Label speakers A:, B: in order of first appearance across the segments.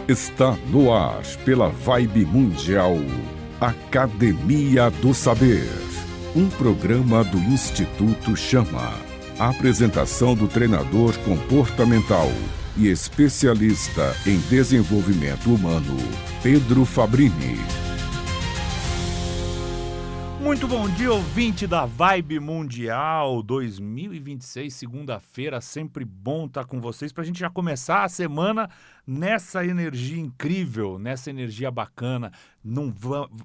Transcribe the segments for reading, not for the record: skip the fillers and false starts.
A: Está no ar pela Vibe Mundial, Academia do Saber. Um programa do Instituto Chama. Apresentação do treinador comportamental e especialista em desenvolvimento humano, Pedro Fabrini.
B: Muito bom dia, ouvinte da Vibe Mundial 2026, segunda-feira, sempre bom estar com vocês para a gente já começar a semana nessa energia incrível, nessa energia bacana.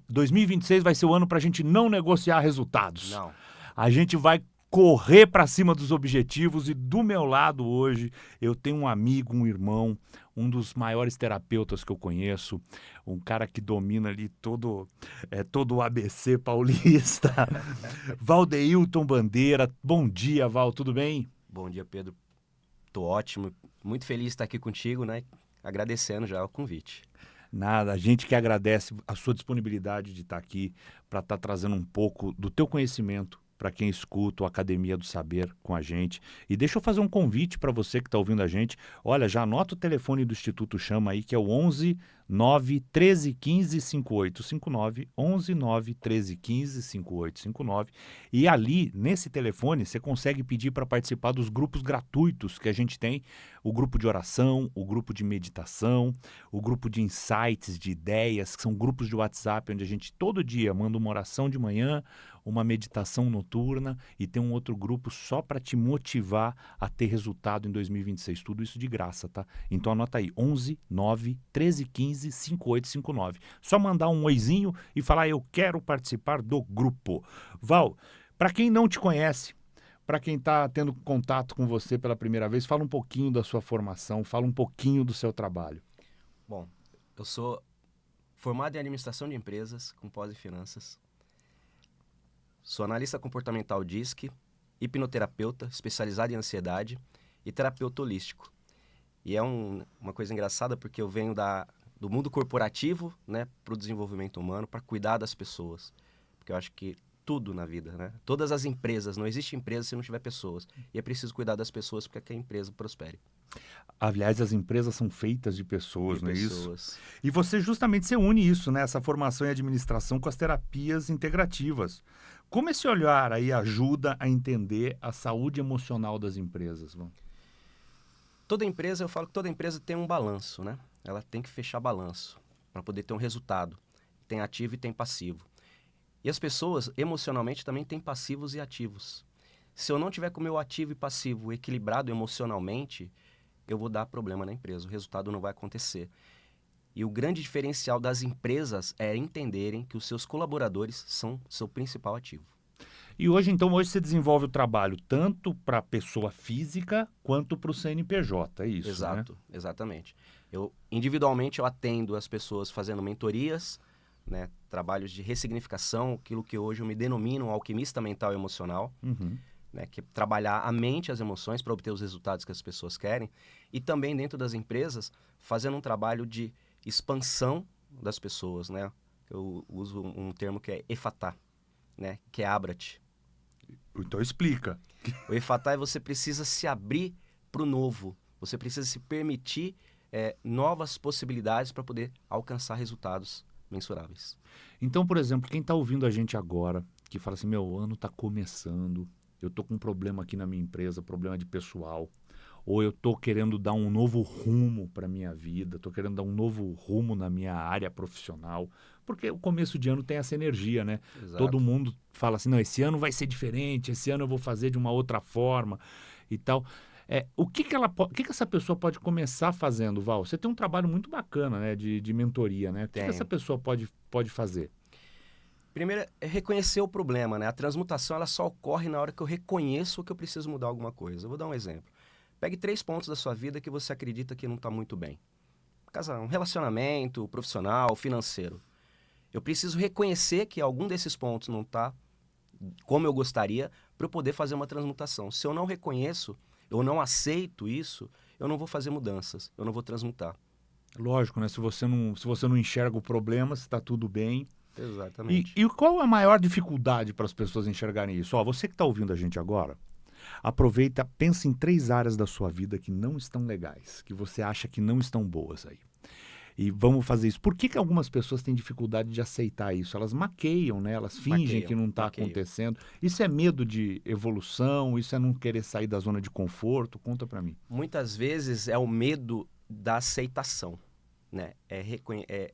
B: 2026 vai ser o ano para a gente não negociar resultados.
C: Não.
B: A gente vai correr para cima dos objetivos e do meu lado hoje eu tenho um amigo, um irmão, um dos maiores terapeutas que eu conheço, um cara que domina ali todo o ABC paulista, Valdeilton Bandeira. Bom dia, Val, tudo bem?
C: Bom dia, Pedro. Tô ótimo, muito feliz de estar aqui contigo, né? Agradecendo já o convite.
B: Nada, a gente que agradece a sua disponibilidade de estar aqui para estar trazendo um pouco do teu conhecimento para quem escuta o Academia do Saber com a gente. E deixa eu fazer um convite para você que está ouvindo a gente. Olha, já anota o telefone do Instituto Chama aí, que é o 11 9 13 15 5859, 11 9 13 15 5859. E ali, nesse telefone, você consegue pedir para participar dos grupos gratuitos que a gente tem. O grupo de oração, o grupo de meditação, o grupo de insights, de ideias, que são grupos de WhatsApp, onde a gente todo dia manda uma oração de manhã, uma meditação noturna e tem um outro grupo só para te motivar a ter resultado em 2026. Tudo isso de graça, tá? Então anota aí, 11 9 13 15 5859. Só mandar um oizinho e falar, eu quero participar do grupo. Val, para quem não te conhece, para quem está tendo contato com você pela primeira vez, fala um pouquinho da sua formação, fala um pouquinho do seu trabalho.
C: Bom, eu sou formado em administração de empresas, com pós em finanças. Sou analista comportamental DISC, hipnoterapeuta, especializado em ansiedade e terapeuta holístico. E é uma coisa engraçada porque eu venho do mundo corporativo, né, para o desenvolvimento humano, para cuidar das pessoas. Porque eu acho que tudo na vida, né? Todas as empresas, não existe empresa se não tiver pessoas. E é preciso cuidar das pessoas para que a empresa prospere.
B: Aliás, as empresas são feitas de pessoas, não é isso? E você une isso, né? Essa formação em administração com as terapias integrativas. Como esse olhar aí ajuda a entender a saúde emocional das empresas?
C: Toda empresa, eu falo que toda empresa tem um balanço, né? Ela tem que fechar balanço para poder ter um resultado. Tem ativo e tem passivo. E as pessoas, emocionalmente, também têm passivos e ativos. Se eu não tiver com o meu ativo e passivo equilibrado emocionalmente, eu vou dar problema na empresa, o resultado não vai acontecer. E o grande diferencial das empresas é entenderem que os seus colaboradores são seu principal ativo.
B: E hoje você desenvolve o trabalho tanto para a pessoa física quanto para o CNPJ, é isso,
C: Exato,
B: né?
C: Exatamente. Individualmente, eu atendo as pessoas fazendo mentorias, né, trabalhos de ressignificação, aquilo que hoje eu me denomino um alquimista mental e emocional, né, que é trabalhar a mente e as emoções para obter os resultados que as pessoas querem. E também dentro das empresas, fazendo um trabalho de expansão das pessoas, né? Eu uso um termo que é efatá, né? Que é abra-te.
B: Então explica.
C: O efatá é você precisa se abrir para o novo. Você precisa se permitir novas possibilidades para poder alcançar resultados mensuráveis.
B: Então, por exemplo, quem está ouvindo a gente agora, que fala assim, meu ano está começando, eu estou com um problema aqui na minha empresa, problema de pessoal, ou eu estou querendo dar um novo rumo para a minha vida, estou querendo dar um novo rumo na minha área profissional, porque o começo de ano tem essa energia, né?
C: Exato.
B: Todo mundo fala assim, não, esse ano vai ser diferente, esse ano eu vou fazer de uma outra forma e tal. O que essa pessoa pode começar fazendo, Val? Você tem um trabalho muito bacana, né, de mentoria, né? O que essa pessoa pode fazer?
C: Primeiro é reconhecer o problema, né? A transmutação ela só ocorre na hora que eu reconheço que eu preciso mudar alguma coisa. Eu vou dar um exemplo. Pegue 3 pontos da sua vida que você acredita que não está muito bem. Um relacionamento, profissional, financeiro. Eu preciso reconhecer que algum desses pontos não está como eu gostaria para eu poder fazer uma transmutação. Se eu não reconheço, eu não aceito isso, eu não vou fazer mudanças, eu não vou transmutar.
B: Lógico, né? Se você não enxerga o problema, se está tudo bem.
C: Exatamente.
B: E qual a maior dificuldade para as pessoas enxergarem isso? Você que está ouvindo a gente agora, aproveita, pensa em 3 áreas da sua vida que não estão legais, que você acha que não estão boas aí. e vamos fazer isso. Por que que algumas pessoas têm dificuldade de aceitar isso? Elas maqueiam, né? Elas fingem
C: Maqueiam,
B: que não está
C: maqueiam.
B: acontecendo. Isso é medo de evolução? Isso é não querer sair da zona de conforto? Conta para mim.
C: Muitas vezes é o medo da aceitação, né? É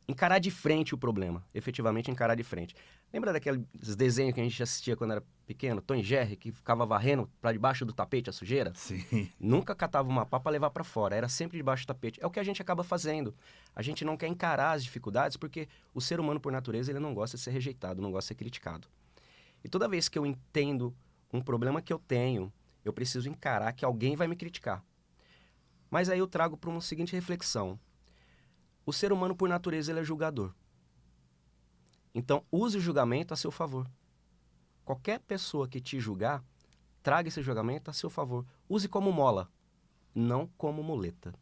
C: encarar de frente o problema, efetivamente encarar de frente. Lembra daqueles desenhos que a gente assistia quando era pequeno, Tom e Jerry, que ficava varrendo para debaixo do tapete a sujeira?
B: Sim.
C: Nunca catava uma pá para levar para fora, era sempre debaixo do tapete. É o que a gente acaba fazendo. A gente não quer encarar as dificuldades porque o ser humano, por natureza, ele não gosta de ser rejeitado, não gosta de ser criticado. E toda vez que eu entendo um problema que eu tenho, eu preciso encarar que alguém vai me criticar. Mas aí eu trago para uma seguinte reflexão. O ser humano, por natureza, ele é julgador. Então, use o julgamento a seu favor. Qualquer pessoa que te julgar, traga esse julgamento a seu favor. Use como mola, não como muleta.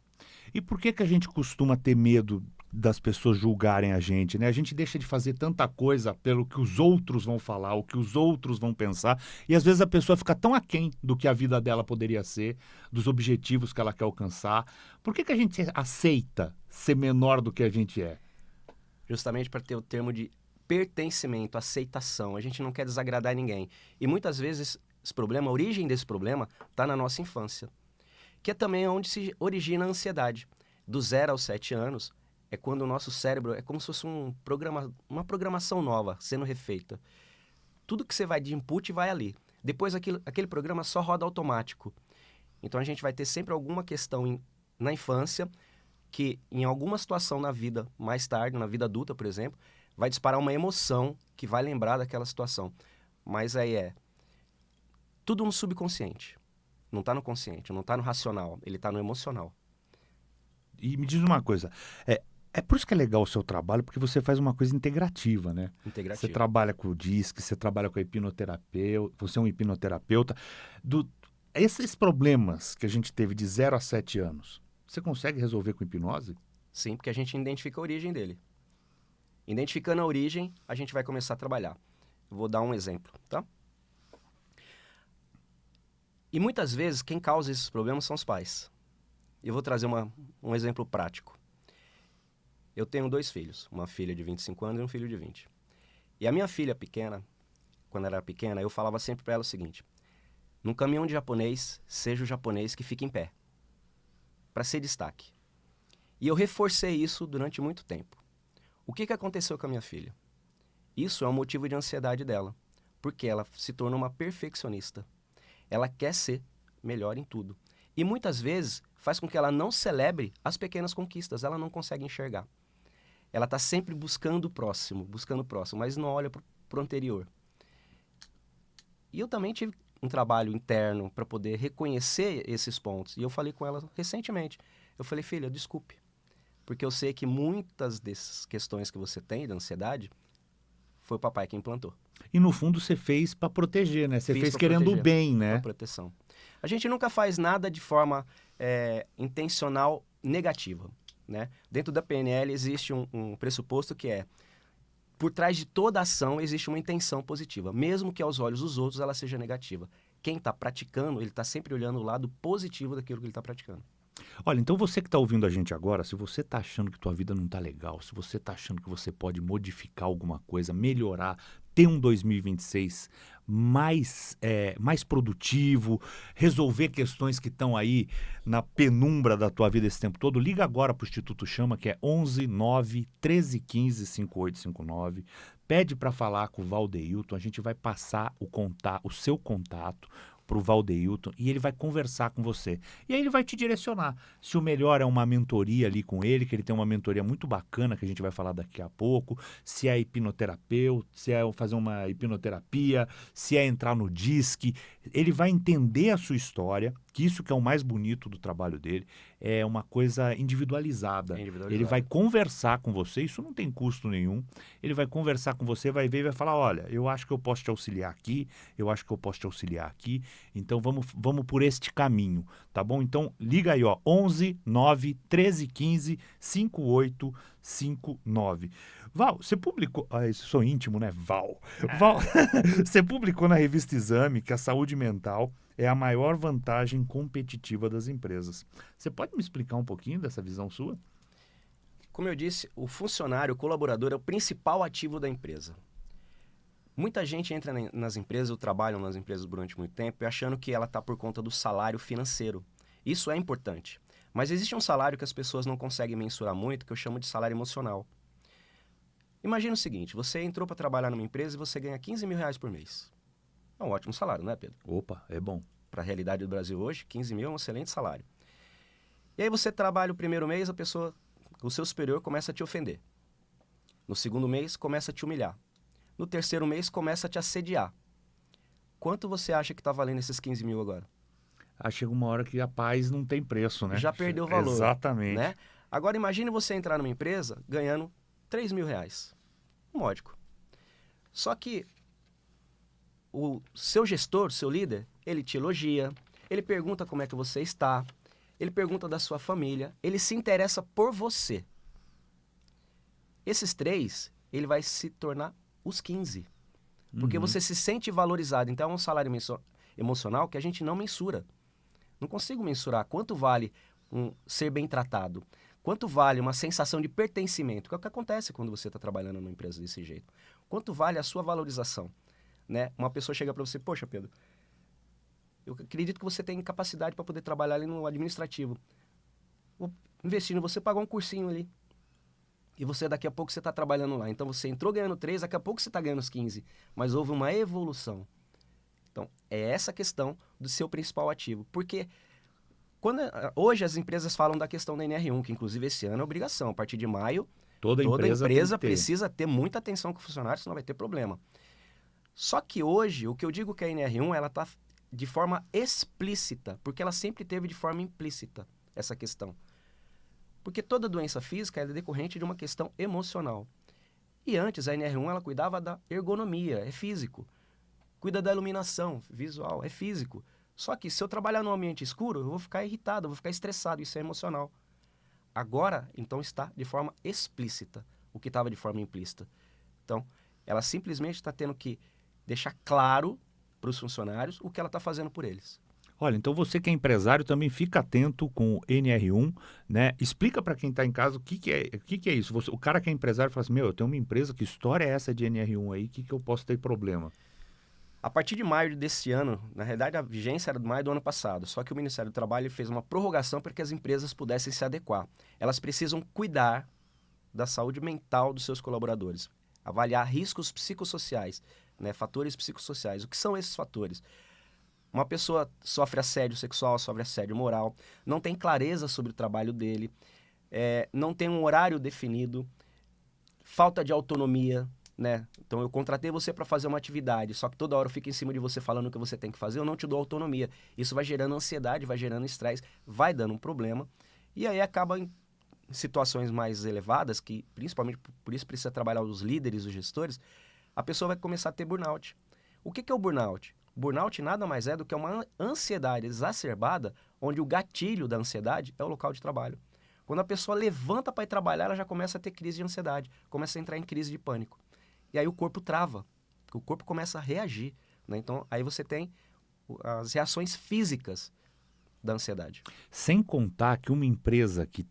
B: E por que que a gente costuma ter medo das pessoas julgarem a gente, né? A gente deixa de fazer tanta coisa pelo que os outros vão falar, o que os outros vão pensar, e às vezes a pessoa fica tão aquém do que a vida dela poderia ser, dos objetivos que ela quer alcançar. Por que que a gente aceita ser menor do que a gente é?
C: Justamente para ter o termo de pertencimento, aceitação. A gente não quer desagradar ninguém. E muitas vezes esse problema, a origem desse problema está na nossa infância, que é também onde se origina a ansiedade. Do 0 aos 7 anos é quando o nosso cérebro é como se fosse uma programação nova sendo refeita. Tudo que você vai de input vai ali. Depois aquele programa só roda automático. Então a gente vai ter sempre alguma questão na infância que em alguma situação na vida, mais tarde, na vida adulta, por exemplo, vai disparar uma emoção que vai lembrar daquela situação. Mas aí tudo no subconsciente. Não está no consciente, não está no racional, ele está no emocional.
B: E me diz uma coisa, é por isso que é legal o seu trabalho, porque você faz uma coisa integrativa, né?
C: Integrativo.
B: Você trabalha com o DISC, você trabalha com a hipnoterapeuta, você é um hipnoterapeuta. Esses problemas que a gente teve de 0 a 7 anos, você consegue resolver com hipnose?
C: Sim, porque a gente identifica a origem dele. Identificando a origem, a gente vai começar a trabalhar. Eu vou dar um exemplo, tá? E muitas vezes, quem causa esses problemas são os pais. Eu vou trazer um exemplo prático. Eu tenho 2 filhos, uma filha de 25 anos e um filho de 20. E a minha filha pequena, quando ela era pequena, eu falava sempre para ela o seguinte: num caminhão de japonês, seja o japonês que fica em pé, para ser destaque. E eu reforcei isso durante muito tempo. O que aconteceu com a minha filha? Isso é um motivo de ansiedade dela, porque ela se tornou uma perfeccionista. Ela quer ser melhor em tudo. E muitas vezes faz com que ela não celebre as pequenas conquistas, ela não consegue enxergar. Ela está sempre buscando o próximo, mas não olha para o anterior. E eu também tive um trabalho interno para poder reconhecer esses pontos. E eu falei com ela recentemente. Eu falei: filha, desculpe, porque eu sei que muitas dessas questões que você tem da ansiedade foi o papai que implantou.
B: E no fundo você fez para proteger, né? Você
C: Fiz
B: fez
C: pra
B: querendo o
C: proteger,
B: bem, né?
C: pra proteção. A gente nunca faz nada de forma intencional negativa, né? Dentro da PNL existe um pressuposto que por trás de toda ação existe uma intenção positiva, mesmo que aos olhos dos outros ela seja negativa. Quem está praticando, ele está sempre olhando o lado positivo daquilo que ele está praticando.
B: Olha, então você que está ouvindo a gente agora, se você está achando que tua vida não está legal, se você está achando que você pode modificar alguma coisa, melhorar, ter um 2026 mais produtivo, resolver questões que estão aí na penumbra da tua vida esse tempo todo, liga agora para o Instituto Chama, que é 11 9 13 15 5859. Pede para falar com o Valdeilton, a gente vai passar o seu contato para o Valdeilton e ele vai conversar com você. E aí ele vai te direcionar. Se o melhor é uma mentoria ali com ele, que ele tem uma mentoria muito bacana, que a gente vai falar daqui a pouco, se é hipnoterapeuta, se é fazer uma hipnoterapia, se é entrar no DISC, ele vai entender a sua história, que isso que é o mais bonito do trabalho dele, é uma coisa individualizada. Ele vai conversar com você, isso não tem custo nenhum, ele vai conversar com você, vai ver e vai falar: olha, eu acho que eu posso te auxiliar aqui, eu acho que eu posso te auxiliar aqui, então vamos por este caminho, tá bom? Então liga aí, ó, 11 9 13 15 5859. Val, você publicou... sou íntimo, né? Val, você publicou na revista Exame que a saúde mental é a maior vantagem competitiva das empresas. Você pode me explicar um pouquinho dessa visão sua?
C: Como eu disse, o funcionário, o colaborador é o principal ativo da empresa. Muita gente entra nas empresas, ou trabalham nas empresas durante muito tempo, achando que ela está por conta do salário financeiro. Isso é importante. Mas existe um salário que as pessoas não conseguem mensurar muito, que eu chamo de salário emocional. Imagina o seguinte, você entrou para trabalhar numa empresa e você ganha 15 mil reais por mês. É um ótimo salário, não é, Pedro?
B: Opa, é bom.
C: Para a realidade do Brasil hoje, 15 mil é um excelente salário. E aí você trabalha o primeiro mês, o seu superior começa a te ofender. No segundo mês, começa a te humilhar. No terceiro mês, começa a te assediar. Quanto você acha que está valendo esses 15 mil agora?
B: Chega uma hora que a paz não tem preço, né?
C: Já perdeu o valor.
B: Exatamente.
C: Né? Agora imagine você entrar numa empresa ganhando 3 mil reais. Módico. Só que o seu gestor, seu líder, ele te elogia, ele pergunta como é que você está, ele pergunta da sua família, ele se interessa por você. Esses 3, ele vai se tornar os 15. Porque você se sente valorizado. Então é um salário emocional que a gente não mensura. Não consigo mensurar quanto vale ser bem tratado. Quanto vale uma sensação de pertencimento, que é o que acontece quando você está trabalhando numa empresa desse jeito. Quanto vale a sua valorização? Né? Uma pessoa chega para você, poxa, Pedro, eu acredito que você tem capacidade para poder trabalhar ali no administrativo. Vou investir em você, pagar um cursinho ali. E você, daqui a pouco, você está trabalhando lá. Então, você entrou ganhando 3, daqui a pouco você está ganhando os 15. Mas houve uma evolução. Então, é essa questão do seu principal ativo. Porque hoje as empresas falam da questão da NR1, que inclusive esse ano é obrigação. A partir de maio, toda empresa precisa ter muita atenção com o funcionário, senão vai ter problema. Só que hoje, o que eu digo que a NR1, ela está de forma explícita, porque ela sempre teve de forma implícita essa questão. Porque toda doença física é decorrente de uma questão emocional. E antes, a NR1 ela cuidava da ergonomia, é físico. Cuida da iluminação visual, é físico. Só que se eu trabalhar num ambiente escuro, eu vou ficar irritado, eu vou ficar estressado, isso é emocional. Agora, então, está de forma explícita, o que estava de forma implícita. Então, ela simplesmente está tendo que deixar claro para os funcionários o que ela está fazendo por eles.
B: Olha, então você que é empresário também fica atento com o NR1, né? Explica para quem está em casa o que é isso. O cara que é empresário fala assim, eu tenho uma empresa, que história é essa de NR1 aí, que eu posso ter problema?
C: A partir de maio desse ano, na realidade a vigência era de maio do ano passado, só que o Ministério do Trabalho fez uma prorrogação para que as empresas pudessem se adequar. Elas precisam cuidar da saúde mental dos seus colaboradores, avaliar riscos psicossociais, né, fatores psicossociais. O que são esses fatores? Uma pessoa sofre assédio sexual, sofre assédio moral, não tem clareza sobre o trabalho dele, não tem um horário definido, falta de autonomia, né? Então eu contratei você para fazer uma atividade, só que toda hora eu fico em cima de você falando o que você tem que fazer, eu não te dou autonomia. Isso vai gerando ansiedade, vai gerando estresse, vai dando um problema, e aí acaba em situações mais elevadas, que principalmente por isso precisa trabalhar os líderes, os gestores, a pessoa vai começar a ter burnout. O que é o burnout? Burnout nada mais é do que uma ansiedade exacerbada, onde o gatilho da ansiedade é o local de trabalho. Quando a pessoa levanta para ir trabalhar, ela já começa a ter crise de ansiedade, começa a entrar em crise de pânico. E aí o corpo trava, o corpo começa a reagir, né? Então, aí você tem as reações físicas da ansiedade.
B: Sem contar que uma empresa que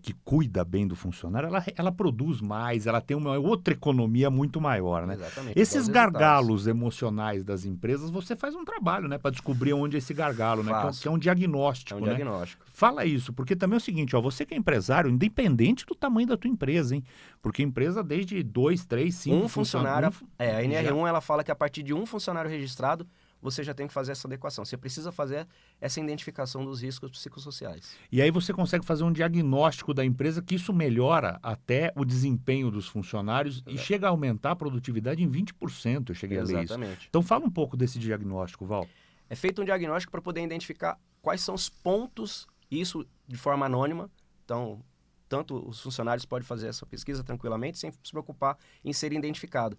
B: que cuida bem do funcionário, ela produz mais, ela tem uma outra economia muito maior, né?
C: Exatamente.
B: Esses gargalos emocionais das empresas, você faz um trabalho, né, para descobrir onde é esse gargalo, né? Que é um diagnóstico,
C: É um diagnóstico.
B: Fala isso, porque também é o seguinte, você que é empresário, independente do tamanho da tua empresa, hein? Porque empresa desde 2, 3, 5
C: Um funcionário. A NR1 ela fala que a partir de um funcionário registrado, você já tem que fazer essa adequação. Você precisa fazer essa identificação dos riscos psicossociais.
B: E aí você consegue fazer um diagnóstico da empresa, que isso melhora até o desempenho dos funcionários e chega a aumentar a produtividade em 20%, eu cheguei a ler isso.
C: Exatamente.
B: Então fala um pouco desse diagnóstico, Val.
C: É feito um diagnóstico para poder identificar quais são os pontos, isso de forma anônima. Então, tanto os funcionários podem fazer essa pesquisa tranquilamente, sem se preocupar em ser identificado.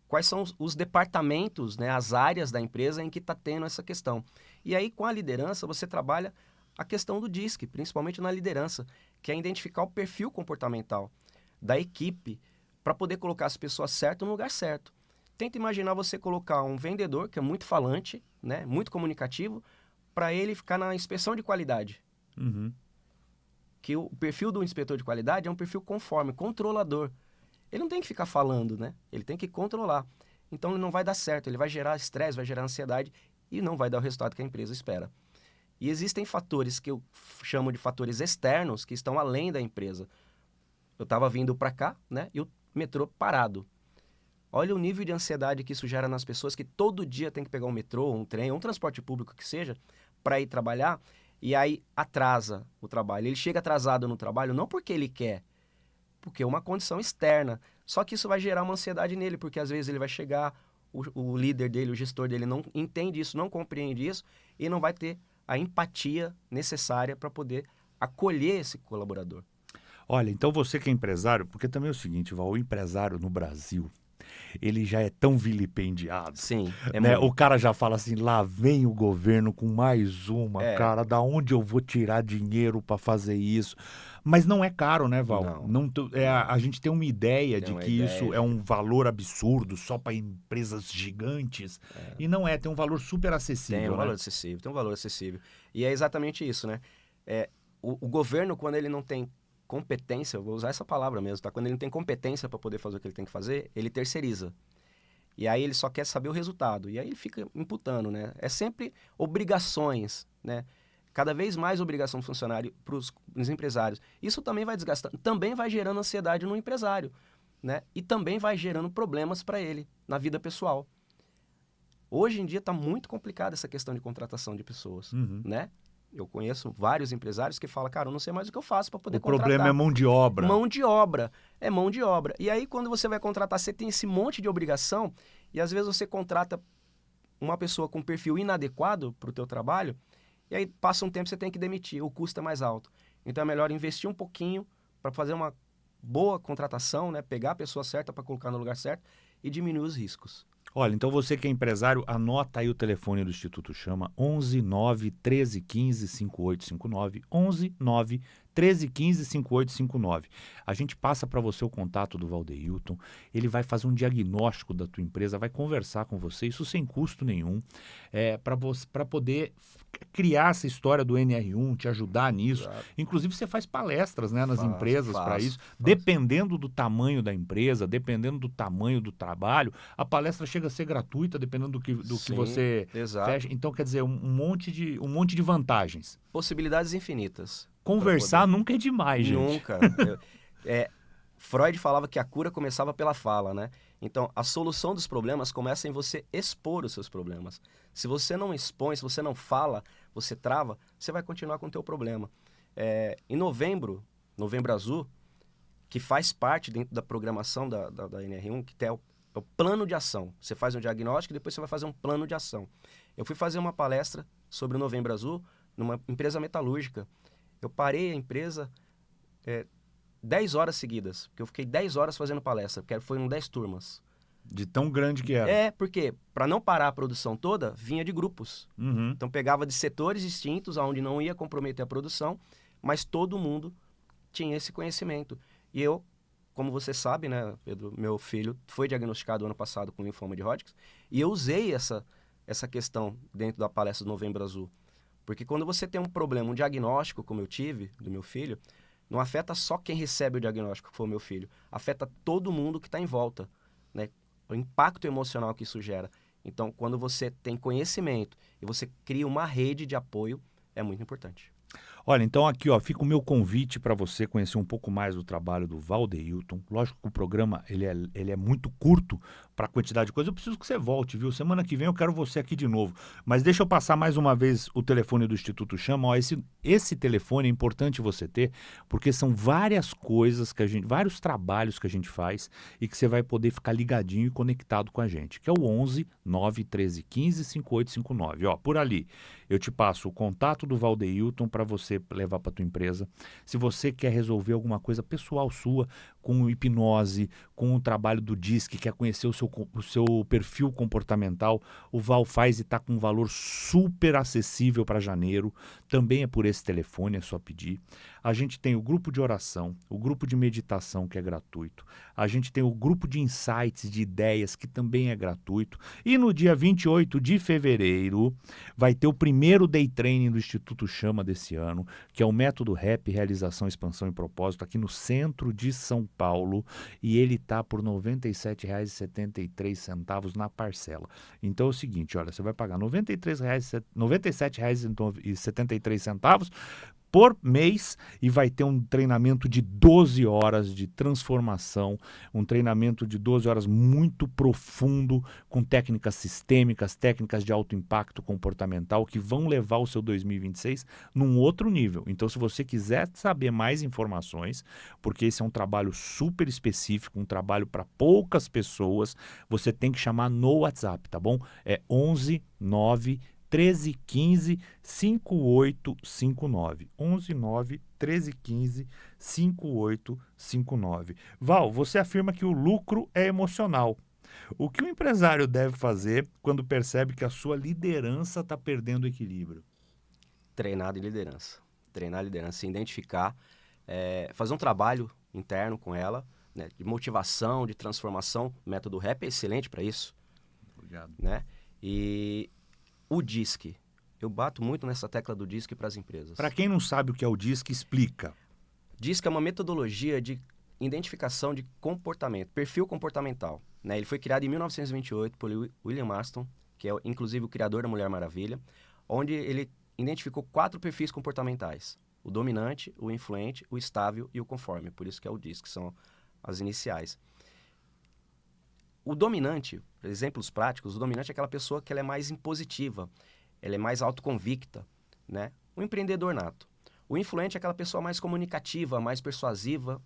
C: Quais são os departamentos, né, as áreas da empresa em que está tendo essa questão. E aí, com a liderança, você trabalha a questão do DISC, principalmente na liderança, que é identificar o perfil comportamental da equipe para poder colocar as pessoas certas no lugar certo. Tenta imaginar você colocar um vendedor, que é muito falante, né, muito comunicativo, para ele ficar na inspeção de qualidade.
B: Uhum.
C: que o perfil do inspetor de qualidade é um perfil conforme, controlador. Ele não tem que ficar falando, né? Ele tem que controlar. Então ele não vai dar certo, ele vai gerar estresse, vai gerar ansiedade e não vai dar o resultado que a empresa espera. E existem fatores que eu chamo de fatores externos que estão além da empresa. Eu estava vindo para cá, né? E o metrô parado. Olha o nível de ansiedade que isso gera nas pessoas que todo dia tem que pegar um metrô, um trem, um transporte público que seja, para ir trabalhar, e aí atrasa o trabalho. Ele chega atrasado no trabalho não porque ele quer, porque é uma condição externa. Só que isso vai gerar uma ansiedade nele, porque às vezes ele vai chegar, o líder dele, o gestor dele não entende isso, não compreende isso, e não vai ter a empatia necessária para poder acolher esse colaborador.
B: Olha, então você que é empresário, porque também é o seguinte, Val, o empresário no Brasil, ele já é tão vilipendiado.
C: Sim,
B: Né? O cara já fala assim, lá vem o governo com mais uma, cara, da onde eu vou tirar dinheiro para fazer isso? Mas não é caro, né, Val?
C: Não.
B: A gente tem uma ideia de que isso
C: ideia
B: é um valor absurdo só para empresas gigantes. E não é, tem um valor super acessível.
C: Tem um
B: né?
C: valor acessível, tem um valor acessível. E é exatamente isso, né? O governo, quando ele não tem competência, eu vou usar essa palavra mesmo, tá? Quando ele não tem competência para poder fazer o que ele tem que fazer, ele terceiriza. E aí ele só quer saber o resultado. E aí ele fica imputando, né? É sempre obrigações, né? Cada vez mais obrigação do funcionário para os empresários. Isso também vai desgastando, também vai gerando ansiedade no empresário, né? E também vai gerando problemas para ele na vida pessoal. Hoje em dia está muito complicada essa questão de contratação de pessoas, né? Eu conheço vários empresários que falam, cara, eu não sei mais o que eu faço para poder contratar.
B: O problema é mão de obra.
C: Mão de obra, é mão de obra. E aí quando você vai contratar, você tem esse monte de obrigação e às vezes você contrata uma pessoa com perfil inadequado para o teu trabalho e aí passa um tempo você tem que demitir, o custo é mais alto. Então é melhor investir um pouquinho para fazer uma boa contratação, né? Pegar a pessoa certa para colocar no lugar certo e diminuir os riscos.
B: Olha, então você que é empresário, anota aí o telefone do Instituto Chama, 11 9 13 15 5859, 11 9 13 15 5859. A gente passa para você o contato do Valdeilton, ele vai fazer um diagnóstico da tua empresa, vai conversar com você, isso sem custo nenhum, para poder criar essa história do NR1, te ajudar nisso.
C: Exato.
B: Inclusive você faz palestras, né, nas empresas para isso,
C: faço.
B: Dependendo do tamanho da empresa, dependendo do tamanho do trabalho, a palestra chega a ser gratuita, dependendo do que você
C: exato.
B: fecha. Então, quer dizer, um monte de vantagens.
C: Possibilidades infinitas.
B: Conversar nunca é demais, gente.
C: Nunca. Freud falava que a cura começava pela fala, né? Então, a solução dos problemas começa em você expor os seus problemas. Se você não expõe, se você não fala, você trava, você vai continuar com o teu problema. Em novembro azul, que faz parte dentro da programação da NR1, que é o plano de ação. Você faz um diagnóstico e depois você vai fazer um plano de ação. Eu fui fazer uma palestra sobre o Novembro Azul numa empresa metalúrgica. Eu parei a empresa 10 horas seguidas, porque eu fiquei 10 horas fazendo palestra, porque foram 10 turmas.
B: De tão grande que era.
C: Porque para não parar a produção toda, vinha de grupos. Então pegava de setores distintos, onde não ia comprometer a produção, mas todo mundo tinha esse conhecimento. E eu, como você sabe, né, Pedro, meu filho foi diagnosticado ano passado com linfoma de Hodgkin, e eu usei essa questão dentro da palestra do Novembro Azul. Porque quando você tem um problema, um diagnóstico, como eu tive, do meu filho, não afeta só quem recebe o diagnóstico, que foi o meu filho. Afeta todo mundo que está em volta, né? O impacto emocional que isso gera. Então, quando você tem conhecimento e você cria uma rede de apoio, é muito importante.
B: Olha, então aqui fica o meu convite para você conhecer um pouco mais do trabalho do Valdeilton. Lógico que o programa ele é muito curto para a quantidade de coisa. Eu preciso que você volte, viu? Semana que vem eu quero você aqui de novo. Mas deixa eu passar mais uma vez o telefone do Instituto Chama. Esse telefone é importante você ter, porque são várias coisas vários trabalhos que a gente faz e que você vai poder ficar ligadinho e conectado com a gente, que é o 11 9 13 15 5859. Por ali eu te passo o contato do Valdeilton para você levar para tua empresa. Se você quer resolver alguma coisa pessoal sua, com hipnose, com o trabalho do DISC, quer conhecer o seu o seu perfil comportamental, o Val faz e está com um valor super acessível para janeiro. Também é por esse telefone, é só pedir. A gente tem o grupo de oração, o grupo de meditação, que é gratuito. A gente tem o grupo de insights, de ideias, que também é gratuito. E no dia 28 de fevereiro vai ter o primeiro Day Training do Instituto Chama desse ano, que é o Método RAP, Realização, Expansão e Propósito, aqui no centro de São Paulo. E ele está por R$ 97,73 na parcela. Então é o seguinte, olha, você vai pagar R$ 97,73 por mês e vai ter um treinamento de 12 horas de transformação, um treinamento de 12 horas muito profundo, com técnicas sistêmicas, técnicas de alto impacto comportamental que vão levar o seu 2026 num outro nível. Então, se você quiser saber mais informações, porque esse é um trabalho super específico, um trabalho para poucas pessoas, você tem que chamar no WhatsApp, tá bom? É 11 9 1315 5859. 119 1315 5859. Val, você afirma que o lucro é emocional. O que o empresário deve fazer quando percebe que a sua liderança está perdendo o equilíbrio?
C: Treinar liderança, se identificar, fazer um trabalho interno com ela, né, de motivação, de transformação. O método RAP é excelente para isso.
B: Obrigado.
C: Né? E o DISC, eu bato muito nessa tecla do DISC para as empresas.
B: Para quem não sabe o que é o DISC, explica.
C: DISC é uma metodologia de identificação de comportamento, perfil comportamental. Né? Ele foi criado em 1928 por William Marston, que é inclusive o criador da Mulher Maravilha, onde ele identificou 4 perfis comportamentais: o dominante, o influente, o estável e o conforme. Por isso que é o DISC, que são as iniciais. O dominante, exemplos práticos, o dominante é aquela pessoa que ela é mais impositiva, ela é mais autoconvicta, né? O empreendedor nato. O influente é aquela pessoa mais comunicativa, mais persuasiva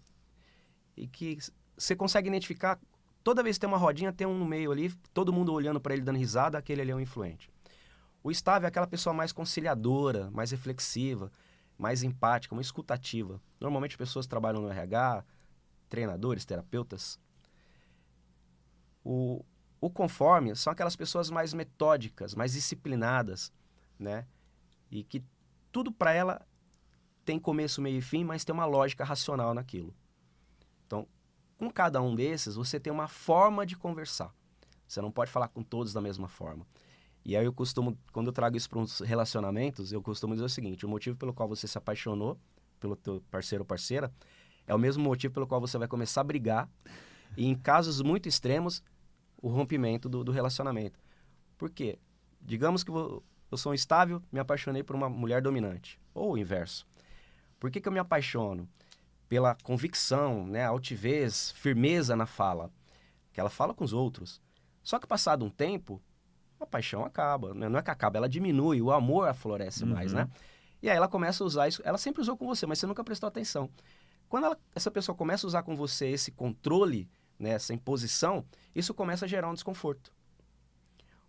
C: e que você consegue identificar, toda vez que tem uma rodinha, tem um no meio ali, todo mundo olhando para ele dando risada, aquele ali é o influente. O estável é aquela pessoa mais conciliadora, mais reflexiva, mais empática, mais escutativa. Normalmente as pessoas trabalham no RH, treinadores, terapeutas. O conforme são aquelas pessoas mais metódicas, mais disciplinadas, né? E que tudo para ela tem começo, meio e fim, mas tem uma lógica racional naquilo. Então, com cada um desses, você tem uma forma de conversar. Você não pode falar com todos da mesma forma. E aí eu costumo, quando eu trago isso para uns relacionamentos, eu costumo dizer o seguinte: o motivo pelo qual você se apaixonou pelo teu parceiro ou parceira é o mesmo motivo pelo qual você vai começar a brigar e, em casos muito extremos, o rompimento do relacionamento. Por quê? Digamos que eu sou instável, me apaixonei por uma mulher dominante. Ou o inverso. Por que eu me apaixono? Pela convicção, né, altivez, firmeza na fala, que ela fala com os outros. Só que passado um tempo, a paixão acaba. Não é que acaba, ela diminui, o amor aflorece mais, né? E aí ela começa a usar isso. Ela sempre usou com você, mas você nunca prestou atenção. Quando essa pessoa começa a usar com você esse controle, né, essa imposição, isso começa a gerar um desconforto.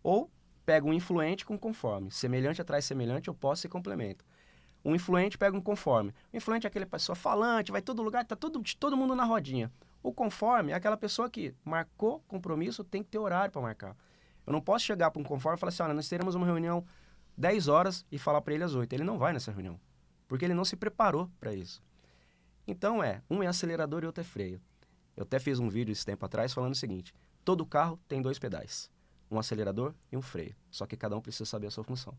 C: Ou pega um influente com conforme. Semelhante atrai semelhante, oposto se complementa. Um influente pega um conforme. O influente é aquela pessoa falante, vai em todo lugar, tá todo mundo na rodinha. O conforme é aquela pessoa que marcou compromisso, tem que ter horário para marcar. Eu não posso chegar para um conforme e falar assim: olha, nós teremos uma reunião 10 horas e falar para ele às 8. Ele não vai nessa reunião, porque ele não se preparou para isso. Então um é acelerador e outro é freio. Eu até fiz um vídeo esse tempo atrás falando o seguinte: todo carro tem 2 pedais, um acelerador e um freio, só que cada um precisa saber a sua função.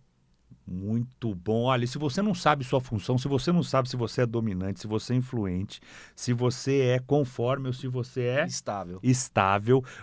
B: Muito bom. Olha, se você não sabe sua função, se você não sabe se você é dominante, se você é influente, se você é conforme ou se você é estável,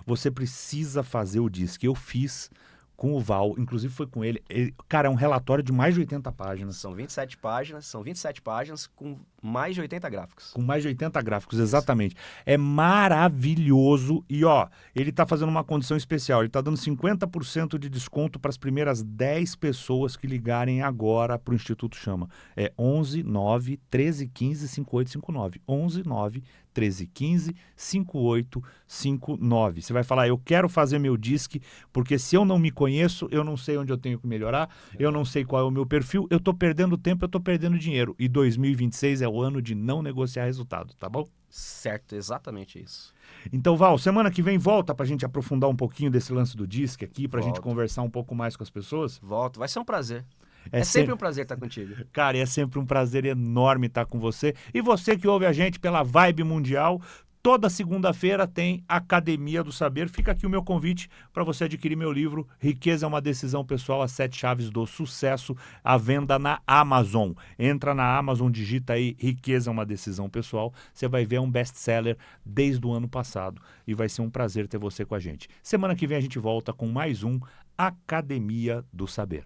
B: você precisa fazer o DISC. Eu fiz com o Val, inclusive foi com ele. Cara, é um relatório de mais de 80 páginas.
C: São 27 páginas com mais de 80 gráficos.
B: Com mais de 80 gráficos, exatamente. É maravilhoso. E, ó, ele tá fazendo uma condição especial. Ele tá dando 50% de desconto para as primeiras 10 pessoas que ligarem agora pro Instituto Chama. É 11 9 13 15 5859. 11 9 1315-5859. Você vai falar, eu quero fazer meu DISC, porque se eu não me conheço, eu não sei onde eu tenho que melhorar, eu não sei qual é o meu perfil, eu estou perdendo tempo, eu estou perdendo dinheiro. E 2026 é o ano de não negociar resultado, tá bom?
C: Certo, exatamente isso.
B: Então, Val, semana que vem volta pra gente aprofundar um pouquinho desse lance do DISC aqui, pra gente
C: Volto.
B: conversar um pouco mais com as pessoas.
C: Volto, vai ser um prazer. É sempre um prazer estar contigo.
B: Cara, é sempre um prazer enorme estar com você. E você que ouve a gente pela Vibe Mundial, toda segunda-feira tem Academia do Saber. Fica aqui o meu convite para você adquirir meu livro Riqueza é uma Decisão Pessoal, as 7 Chaves do Sucesso, à venda na Amazon. Entra na Amazon, digita aí Riqueza é uma Decisão Pessoal. Você vai ver um best-seller desde o ano passado e vai ser um prazer ter você com a gente. Semana que vem a gente volta com mais um Academia do Saber.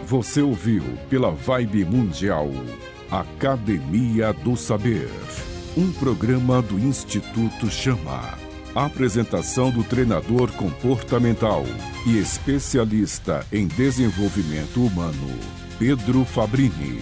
A: Você ouviu pela Vibe Mundial Academia do Saber, um programa do Instituto Chama. Apresentação do treinador comportamental e especialista em desenvolvimento humano, Pedro Fabrini.